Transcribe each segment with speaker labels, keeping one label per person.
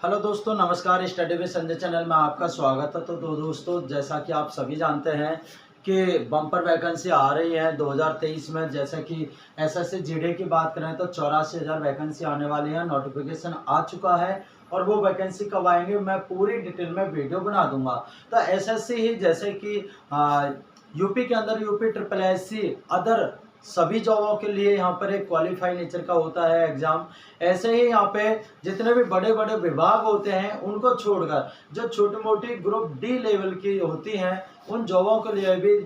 Speaker 1: Hello दोस्तों, नमस्कार। Study with Sanjay channel में आपका स्वागत है। तो दोस्तों, जैसा कि आप सभी जानते हैं कि बम्पर वैकेंसी आ रही है 2023 में। जैसा कि एसएससी जीडी की बात करें तो 84,000 वैकेंसी आने वाली है। नोटिफिकेशन आ चुका है और वो वैकेंसी कब आएंगे मैं पूरी डिटेल में वीडियो बना दूंगा। तो एसएससी ही जैसे कि यूपी के अंदर यूपी ट्रिपल एससी अदर सभी जॉबों के लिए यहाँ पर एक क्वालिफाई नेचर का होता है एग्जाम। ऐसे ही यहाँ पे जितने भी बड़े बड़े विभाग होते हैं उनको छोड़कर जो छोटी मोटी ग्रुप डी लेवल की होती हैं उन जॉबों के लिए भी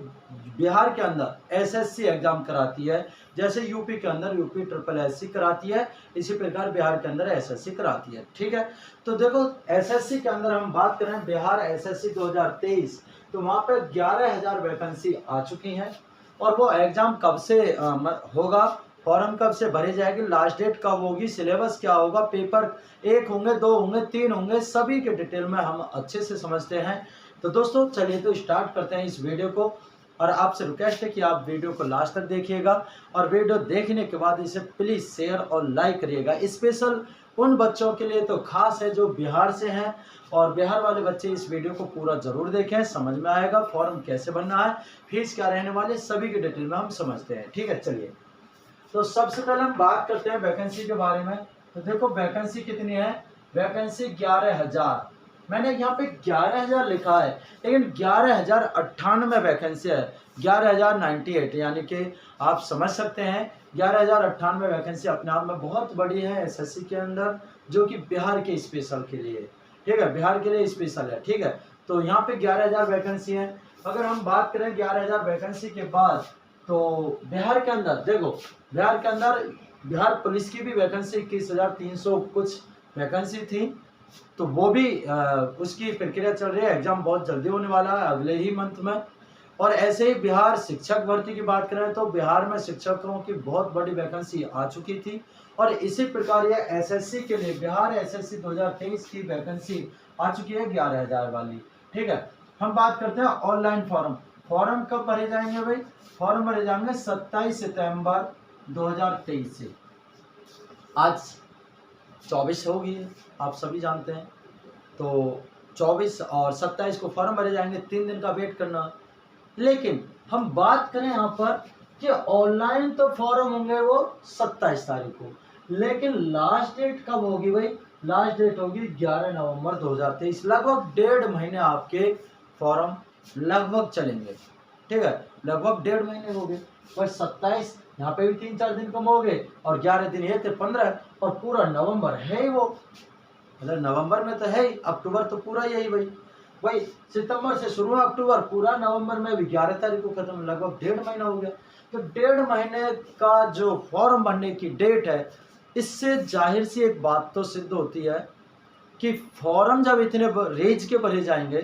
Speaker 1: बिहार के अंदर एसएससी एग्जाम कराती है। जैसे यूपी के अंदर यूपी ट्रिपल एससी कराती है, इसी प्रकार बिहार के अंदर एसएससी कराती है। ठीक है, तो देखो एसएससी के अंदर हम बात करें बिहार एसएससी 2023, तो वहाँ पे 11,000 वैकेंसी आ चुकी हैं। और वो एग्जाम कब से होगा, फॉर्म कब से भरे जाएगी, लास्ट डेट कब होगी, सिलेबस क्या होगा, पेपर 1 होंगे, 2 होंगे, 3 होंगे, सभी के डिटेल में हम अच्छे से समझते हैं। तो दोस्तों चलिए तो स्टार्ट करते हैं इस वीडियो को। और आपसे रिक्वेस्ट है कि आप वीडियो को लास्ट तक देखिएगा और वीडियो देखने के बाद इसे प्लीज़ शेयर और लाइक करिएगा। स्पेशल उन बच्चों के लिए तो खास है जो बिहार से हैं, और बिहार वाले बच्चे इस वीडियो को पूरा जरूर देखें, समझ में आएगा फॉर्म कैसे भरना है, फीस क्या रहने वाली, सभी की डिटेल में हम समझते हैं। ठीक है, चलिए तो सबसे पहले हम बात करते हैं वैकेंसी के बारे में। तो देखो वैकेंसी कितनी है, वैकेंसी 11,000। मैंने यहाँ पे 11,000 लिखा है लेकिन 11,098 वैकेंसी है, 11,098, यानी कि आप समझ सकते हैं 11,098 वैकेंसी अपने आप में बहुत बड़ी है एसएससी के अंदर, जो कि बिहार के स्पेशल के लिए। ठीक है, बिहार के लिए स्पेशल है। ठीक है, तो यहाँ पे 11,000 वैकेंसी है। अगर हम बात करें 11,000 वैकेंसी के बाद, तो बिहार के अंदर देखो, बिहार के अंदर बिहार पुलिस की भी वैकेंसी 21,300 कुछ वैकेंसी थी, तो वो भी उसकी प्रक्रिया चल रही है। एग्जाम बहुत जल्दी होने वाला है, अगले ही मंथ में। और ऐसे ही बिहार शिक्षक भर्ती की बात करें तो बिहार में शिक्षकों की बहुत बड़ी वैकेंसी आ चुकी थी। और इसी प्रकार ये एसएससी के लिए बिहार एसएससी 2023 की वैकेंसी आ चुकी है 11,000 वाली। ठीक है, हम बात करते हैं ऑनलाइन फॉर्म। फॉर्म कब भरे जाएंगे भाई, फॉर्म भरे जाएंगे 27 सितंबर 2023 से। आज 24 होगी, आप सभी जानते हैं। तो 24 और 27 को फॉर्म भरे जाएंगे, 3 दिन का वेट करना। लेकिन हम बात करें यहाँ पर कि ऑनलाइन तो फॉर्म होंगे वो 27 तारीख को, लेकिन लास्ट डेट कब होगी भाई, लास्ट डेट होगी 11 नवंबर 2023। लगभग 1.5 महीने आपके फॉर्म लगभग चलेंगे। ठीक है, लगभग 1.5 महीने हो गए। और 27 यहाँ पे भी 3-4 दिन कम हो गए और 11 दिन ये थे 15, और पूरा नवंबर है ही वो, मतलब नवंबर में तो है ही, अक्टूबर तो पूरा यही भाई सितंबर से शुरू है, अक्टूबर पूरा, नवंबर में भी 11 तारीख को खत्म, लगभग 1.5 महीना हो गया। तो 1.5 महीने का जो फॉर्म भरने की डेट है, इससे जाहिर सी एक बात तो सिद्ध होती है कि फॉर्म जब इतने रेज के भरे जाएंगे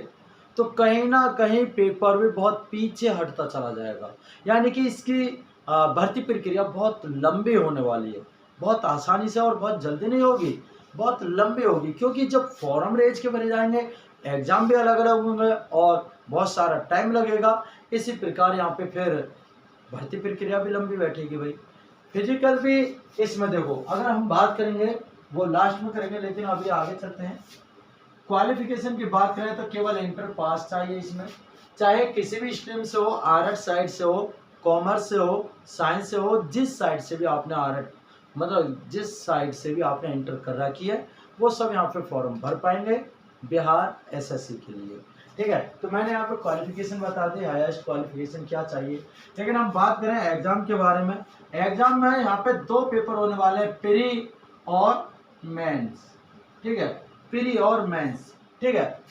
Speaker 1: तो कहीं ना कहीं पेपर भी बहुत पीछे हटता चला जाएगा। यानी कि इसकी भर्ती प्रक्रिया बहुत लंबी होने वाली है, बहुत आसानी से और बहुत जल्दी नहीं होगी, बहुत लंबी होगी। क्योंकि जब फॉर्म रेज के भरे जाएंगे, एग्जाम भी अलग अलग होंगे और बहुत सारा टाइम लगेगा। इसी प्रकार यहाँ पे फिर भर्ती प्रक्रिया भी लंबी बैठेगी भाई। फिजिकल भी इसमें देखो, अगर हम बात करेंगे वो लास्ट में करेंगे, लेकिन अभी आगे चलते हैं। क्वालिफिकेशन की बात करें तो केवल इंटर पास चाहिए इसमें, चाहे किसी भी स्ट्रीम से हो, आर्ट साइड से हो, कॉमर्स से हो, साइंस से हो, जिस साइड से भी आपने आर्ट मतलब जिस साइड से भी आपने इंटर कर रखी है, वो सब यहाँ पे फॉर्म भर पाएंगे बिहार एसएससी के लिए। ठीक है, तो मैंने यहाँ पे क्वालिफिकेशन बता दी, हाईएस्ट क्वालिफिकेशन क्या चाहिए। लेकिन हम बात करें एग्जाम के बारे में, एग्जाम में यहाँ पे 2 पेपर होने वाले हैं, प्री और मेंस। ठीक है, प्री और मेंस। ठीक है,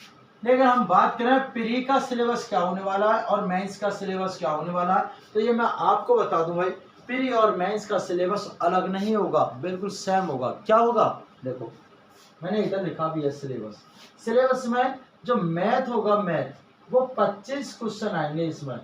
Speaker 1: लेकिन हम बात करें प्री का सिलेबस क्या होने वाला है और मेंस का सिलेबस क्या होने वाला है, तो ये मैं आपको बता दूं भाई, प्री और मेंस का सिलेबस अलग नहीं होगा, बिल्कुल सेम होगा। क्या होगा, देखो मैंने इधर लिखा भी है सिलेबस। सिलेबस में जो मैथ होगा, मैथ वो 25 क्वेश्चन आएंगे इसमें।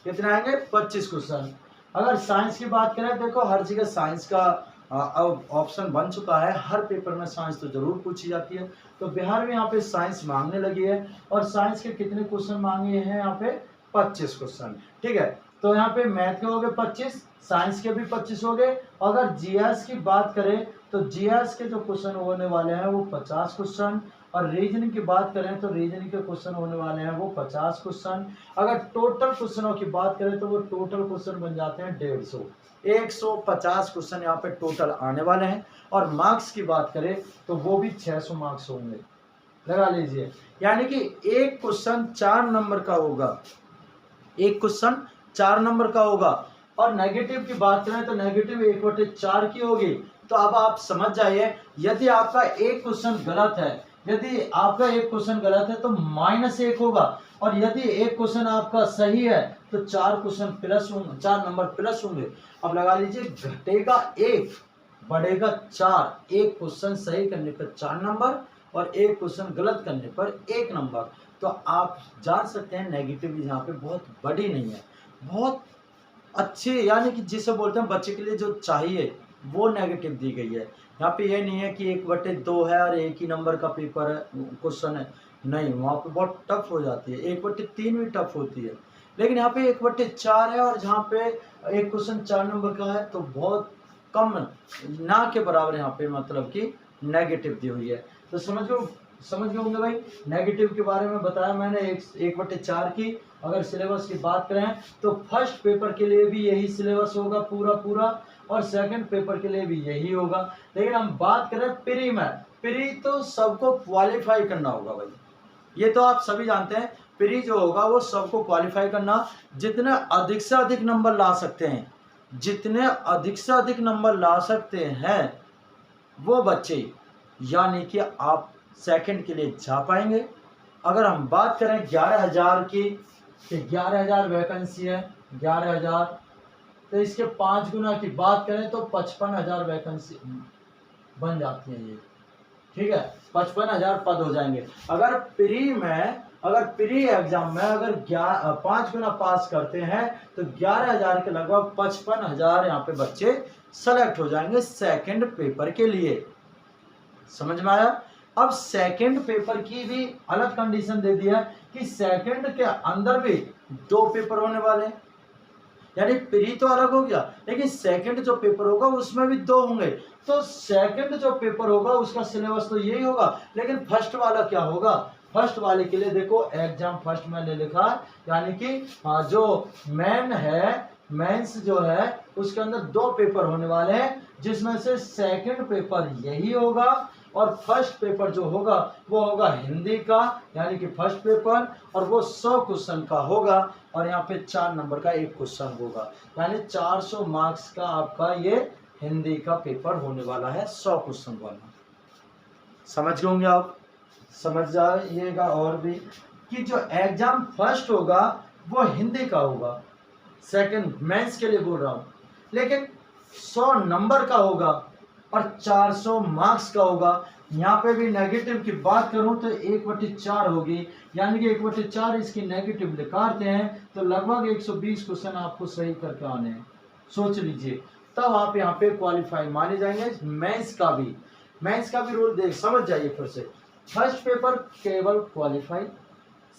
Speaker 1: कितने आएंगे, 25 क्वेश्चन। अगर साइंस की बात करें, देखो हर जगह साइंस का ऑप्शन बन चुका है, हर पेपर में साइंस तो जरूर पूछी जाती है। तो बिहार में यहाँ पे साइंस मांगने लगी है, और साइंस के कितने क्वेश्चन मांगे हैं यहाँ पे, 25 क्वेश्चन। ठीक है, तो यहाँ पे मैथ के हो गए 25, साइंस के भी 25 हो गए। अगर जीएस की बात करें तो जीएस के जो क्वेश्चन होने वाले हैं वो 50 क्वेश्चन, और रीजनिंग की बात करें तो रीजनिंग के क्वेश्चन होने वाले हैं वो 50 क्वेश्चन। अगर टोटल क्वेश्चनों की बात करें तो वो टोटल क्वेश्चन बन जाते हैं 150 क्वेश्चन यहाँ पे टोटल आने वाले हैं। और मार्क्स की बात करें तो वो भी 600 मार्क्स होंगे, लगा लीजिए। यानी कि एक क्वेश्चन 4 नंबर का होगा, एक क्वेश्चन 4 नंबर का होगा। और नेगेटिव की बात करें तो नेगेटिव 1/4 की होगी। तो अब आप समझ जाइए, यदि आपका एक क्वेश्चन गलत है, यदि आपका एक क्वेश्चन गलत है तो -1 होगा, और यदि एक क्वेश्चन आपका सही है तो 4 क्वेश्चन प्लस होंगे, 4 नंबर प्लस होंगे। अब लगा लीजिए, घटेगा 1 बढ़ेगा 4, एक क्वेश्चन सही करने पर 4 नंबर और एक क्वेश्चन गलत करने पर 1 नंबर। तो आप जान सकते हैं नेगेटिव यहाँ पे बहुत बड़ी नहीं है, बहुत अच्छी, यानी कि जिसे बोलते हैं बच्चे के लिए जो चाहिए वो नेगेटिव दी गई है। यहाँ पे ये नहीं है कि 1/2 है और एक ही नंबर का पेपर है, क्वेश्चन है, नहीं, वहाँ पे बहुत टफ हो जाती है। 1/3 भी टफ होती है, लेकिन यहाँ पे 1/4 है, और जहाँ पे एक क्वेश्चन 4 नंबर का है तो बहुत कम, ना के बराबर यहाँ पे मतलब कि नेगेटिव दी हुई है। तो समझ गए होंगे भाई, नेगेटिव के बारे में बताया मैंने 1/4 की। अगर सिलेबस की बात करें तो फर्स्ट पेपर के लिए भी यही सिलेबस होगा पूरा, और सेकंड पेपर के लिए भी यही होगा। लेकिन हम बात करें प्री में, प्री तो सबको क्वालिफाई करना होगा भाई, ये तो आप सभी जानते हैं। प्री जो होगा वो सबको क्वालिफाई करना, जितने अधिक से अधिक नंबर ला सकते हैं, जितने अधिक से अधिक नंबर ला सकते हैं वो बच्चे, यानी कि आप सेकंड के लिए जा पाएंगे। अगर हम बात करें 11,000 की, कि 11,000 वैकेंसी है, 11,000, तो इसके 5 गुना की बात करें तो 55,000 वैकेंसी बन जाती है ये, ठीक है, 55,000 पद हो जाएंगे। अगर प्री एग्जाम में अगर 5 गुना पास करते हैं तो 11,000 के लगभग 55,000 यहाँ पे बच्चे सेलेक्ट हो जाएंगे सेकंड पेपर के लिए। समझ में आया? अब सेकंड पेपर की भी अलग कंडीशन दे दिया कि सेकंड के अंदर भी 2 पेपर होने वाले हैं, यानी प्री तो अलग हो गया, लेकिन सेकंड जो पेपर होगा उसमें भी 2 होंगे। तो सेकंड जो पेपर होगा उसका सिलेबस तो यही होगा, लेकिन फर्स्ट वाला क्या होगा? फर्स्ट वाले के लिए देखो, एग्जाम फर्स्ट मैंने लिखा, यानी कि जो मेन है, मेंस जो है उसके अंदर 2 पेपर होने वाले हैं, जिसमें से सेकंड पेपर यही होगा, और फर्स्ट पेपर जो होगा वो होगा हिंदी का, यानी कि फर्स्ट पेपर, और वो 100 क्वेश्चन का होगा, और यहाँ पे 4 नंबर का एक क्वेश्चन होगा, यानी 400 मार्क्स का आपका ये हिंदी का पेपर होने वाला है, 100 क्वेश्चन वाला। समझ गए होंगे आप? समझ जाइएगा और भी कि जो एग्जाम फर्स्ट होगा वो हिंदी का होगा, सेकंड मेंस के लिए बोल रहा हूँ, लेकिन 100 नंबर का होगा और 400 मार्क्स का होगा। यहाँ पे भी नेगेटिव की बात करूं तो 1/4 होगी, यानी कि 1/4 इसकी नेगेटिव निकालते हैं तो लगभग 120 क्वेश्चन आपको सही करके आने हैं। सोच लीजिए, तब आप यहाँ पे क्वालिफाई माने जाएंगे। मेंस का भी रूल देख समझ जाइए फिर से। फर्स्ट पेपर केवल क्वालिफाई,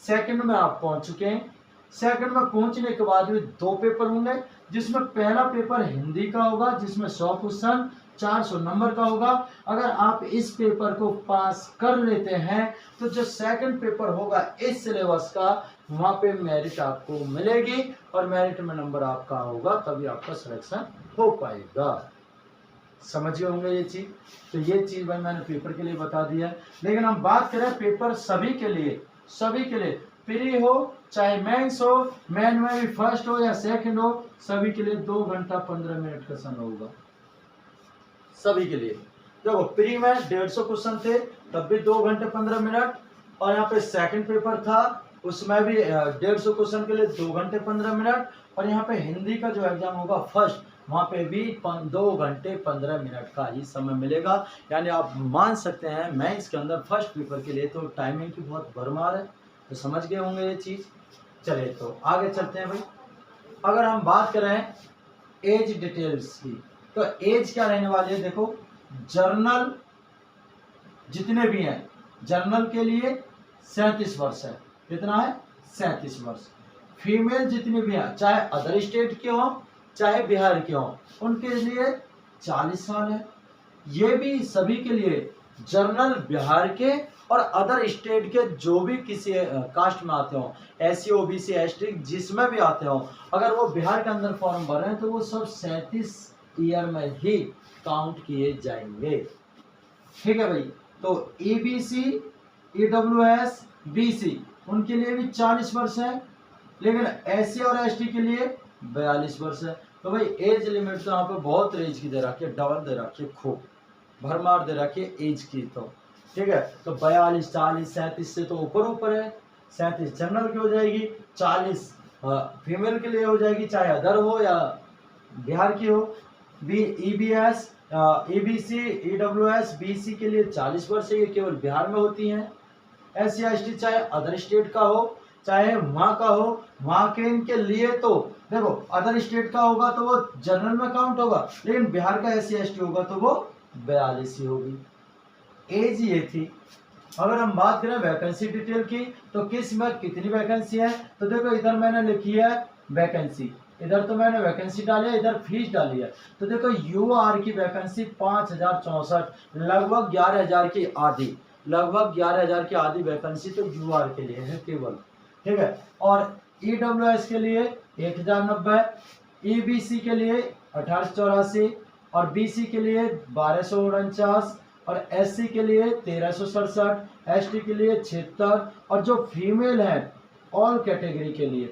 Speaker 1: सेकंड में आप पहुंच चुके हैं, सेकंड में पहुंचने के बाद भी 2 पेपर होंगे, जिसमें पहला पेपर हिंदी का होगा, जिसमें 100 क्वेश्चन 400 नंबर का होगा। अगर आप इस पेपर को पास कर लेते हैं तो जो सेकंड पेपर होगा इस सिलेबस का, वहां पे मेरिट आपको मिलेगी, और मेरिट में नंबर आपका होगा, तभी आपका सिलेक्शन हो पाएगा। समझ गए होंगे ये चीज? तो ये चीज भाई मैंने पेपर के लिए बता दिया है। लेकिन हम बात करें पेपर सभी के लिए प्री हो चाहे मेंस हो, मेन में भी फर्स्ट हो या सेकंड हो, सभी के लिए 2 घंटा 15 मिनट का समय होगा, सभी के लिए। देखो, प्री में 150 क्वेश्चन थे, तब भी 2 घंटे 15 मिनट, और यहाँ पे सेकंड पेपर था उसमें भी 150 क्वेश्चन के लिए 2 घंटे 15 मिनट, और यहाँ पे हिंदी का जो एग्जाम होगा फर्स्ट, वहाँ पे भी 2 घंटे 15 मिनट का ही समय मिलेगा। यानी आप मान सकते हैं मेंस के अंदर फर्स्ट पेपर के लिए तो टाइमिंग की बहुत भरमार है। तो समझ गए होंगे ये चीज़। चलिए तो आगे चलते हैं भाई। अगर हम बात करें एज डिटेल्स की, तो एज क्या रहने वाली है? देखो, जर्नल जितने भी हैं, जर्नल के लिए 37 वर्ष है। कितना है? 37 वर्ष। फीमेल जितने भी हैं, चाहे अदर स्टेट के हो चाहे बिहार के हों, उनके लिए 40 साल है। ये भी सभी के लिए, जनरल बिहार के और अदर स्टेट के जो भी किसी कास्ट में आते हो, SC OBC ST जिसमें भी आते हो, अगर वो बिहार के अंदर फॉर्म भर रहे हैं तो वो सब 37 ईयर में ही काउंट किए जाएंगे। ठीक है भाई। तो EBC EWS BC उनके लिए भी 40 वर्ष है, लेकिन SC और ST के लिए 42 वर्ष है। तो भाई एज लिमिट तो यहाँ पे बहुत एज की दे रखी है, डबल दे रखी है, खूब भरमार दे रखी है एज की। तो ठीक है, तो 42 40 37 से तो ऊपर है। 37 जनरल की हो जाएगी, 40 फीमेल के लिए हो जाएगी, चाहे अदर हो या बिहार की हो। EBS EBC EWS BC के लिए 40 वर्ष है, ये केवल बिहार में होती हैं। SC ST चाहे अदर स्टेट का हो चाहे वहाँ का हो, वहाँ के इनके लिए तो देखो अदर स्टेट का होगा तो वो जनरल में काउंट होगा, लेकिन बिहार का SC ST होगा तो वो 42 ही होगी। एज ये थी। अगर हम बात करें वैकेंसी डिटेल की तो किस में कितनी वैकेंसी है, तो देखो इधर मैंने लिखी है वैकेंसी, इधर तो मैंने वैकेंसी डाली है, इधर फीस डाली है। तो देखो UR की वैकेंसी 5064, लगभग 11,000 की आधी, लगभग 11,000 की आधी वैकेंसी तो UR के लिए है केवल। ठीक है, और EWS के लिए 1090, EBC के लिए 1884 और BC के लिए 1249 और SC के लिए 1367, ST के लिए 76 और जो फीमेल है ऑल कैटेगरी के लिए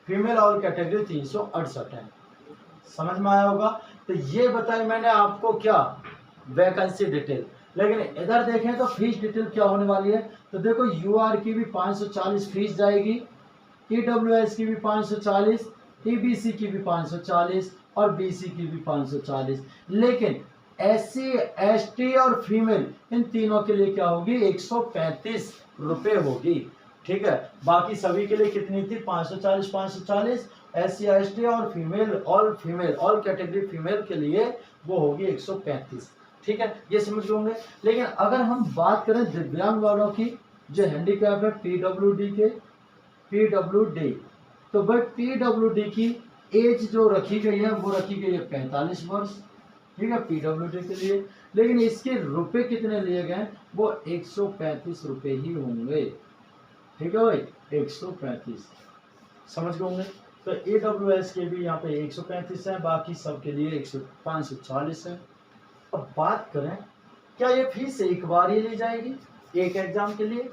Speaker 1: फीमेल ऑल कैटेगरी 368 है। समझ में आया होगा। तो ये बताई मैंने आपको क्या वैकेंसी डिटेल, लेकिन इधर देखें तो फीस डिटेल क्या होने वाली है। तो देखो UR की भी 540 फीस जाएगी, EWS की भी 540, EBC की भी 540 और BC की भी 540, लेकिन SC ST और फीमेल इन तीनों के लिए क्या होगी 135 रुपये होगी। ठीक है, बाकी सभी के लिए कितनी थी 540 540, SC ST और फीमेल ऑल कैटेगरी फीमेल के लिए वो होगी 135। ठीक है, ये समझ होंगे। लेकिन अगर हम बात करें दिव्यांग वालों की जो हैंडीकैप है PWD, तो भाई PWD की एज जो रखी गई है वो रखी गई है 45 वर्ष। ठीक है, PWD के लिए, लेकिन इसके रुपए कितने लिए गए वो 135 रुपये ही होंगे। ठीक है भाई, 135 समझ गए होंगे। तो EWS के भी यहाँ पे 135 है, बाकी सब के लिए 540 है। अब बात करें क्या ये फीस एक बार ही ली जाएगी एक एग्जाम के लिए?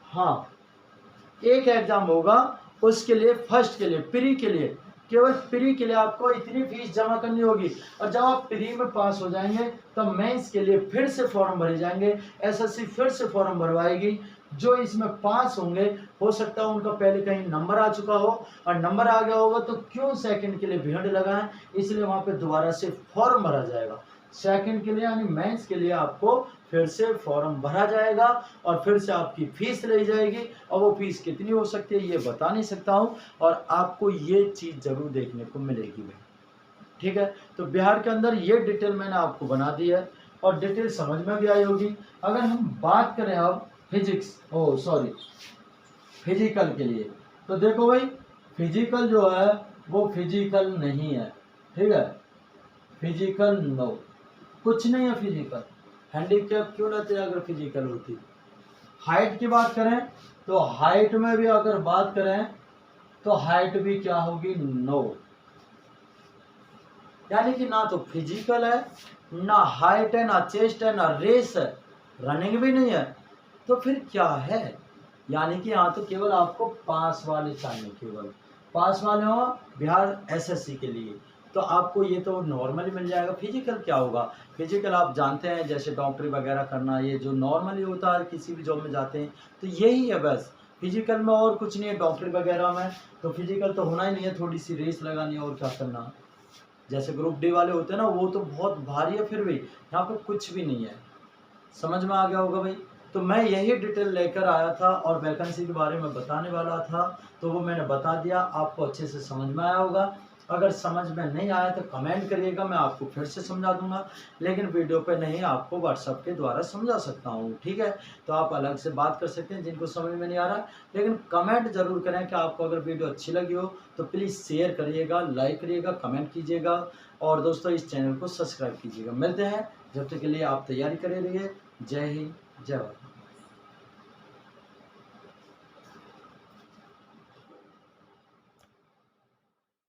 Speaker 1: हाँ, एक एग्जाम होगा उसके लिए, फर्स्ट के लिए प्री के लिए, केवल प्री के लिए आपको इतनी फीस जमा करनी होगी। और जब आप प्री में पास हो जाएंगे तब मेंस के लिए फिर से फॉर्म भरे जाएंगे, SSC फिर से फॉर्म भरवाएगी। जो इसमें पास होंगे हो सकता है उनका पहले कहीं नंबर आ चुका हो, और नंबर आ गया होगा तो क्यों सेकंड के लिए भीड़ लगाएं, इसलिए वहां पे दोबारा से फॉर्म भरा जाएगा। सेकंड के लिए यानी मेंस के लिए आपको फिर से फॉर्म भरा जाएगा और फिर से आपकी फीस ली जाएगी। और वो फीस कितनी हो सकती है ये बता नहीं सकता हूँ, और आपको ये चीज़ जरूर देखने को मिलेगी भाई। ठीक है, तो बिहार के अंदर ये डिटेल मैंने आपको बना दी है और डिटेल समझ में भी आई होगी। अगर हम बात करें अब फिजिकल के लिए, तो देखो भाई फिजिकल जो है वो फिजिकल नहीं है। ठीक है, फिजिकल नो, कुछ नहीं है फिजिकल। हैंडीकैप क्यों रहते अगर फिजिकल होती। हाइट की बात करें तो हाइट में भी अगर बात करें तो हाइट भी क्या होगी नो, यानी कि ना तो फिजिकल है, ना हाइट है, ना चेस्ट है, ना रेस है, रनिंग भी नहीं है, तो फिर क्या है? यानी कि यहाँ तो केवल आपको पास वाले चाहिए, केवल पास वाले हो बिहार SSC के लिए, तो आपको ये तो नॉर्मली मिल जाएगा। फिजिकल क्या होगा? फिजिकल आप जानते हैं जैसे डॉक्टरी वगैरह करना, ये जो नॉर्मली होता है किसी भी जॉब में जाते हैं तो यही है बस फिजिकल में, और कुछ नहीं है। डॉक्टरी वगैरह में तो फिजिकल तो होना ही नहीं है, थोड़ी सी रेस लगानी है और क्या करना। जैसे ग्रुप D वाले होते हैं ना वो तो बहुत भारी है, फिर भी यहाँ पे कुछ भी नहीं है। समझ में आ गया होगा भाई। तो मैं यही डिटेल लेकर आया था और वैकेंसी के बारे में बताने वाला था, तो वो मैंने बता दिया, आपको अच्छे से समझ में आया होगा। अगर समझ में नहीं आया तो कमेंट करिएगा, मैं आपको फिर से समझा दूंगा, लेकिन वीडियो पे नहीं आपको व्हाट्सएप के द्वारा समझा सकता हूँ, ठीक है। तो आप अलग से बात कर सकते हैं जिनको समझ में नहीं आ रहा, लेकिन कमेंट जरूर करें कि आपको अगर वीडियो अच्छी लगी हो तो प्लीज़ शेयर करिएगा, लाइक करिएगा, कमेंट कीजिएगा और दोस्तों इस चैनल को सब्सक्राइब कीजिएगा। मिलते हैं, जब तक के लिए आप तैयारी करे रहिए। जय हिंद, जय भारत।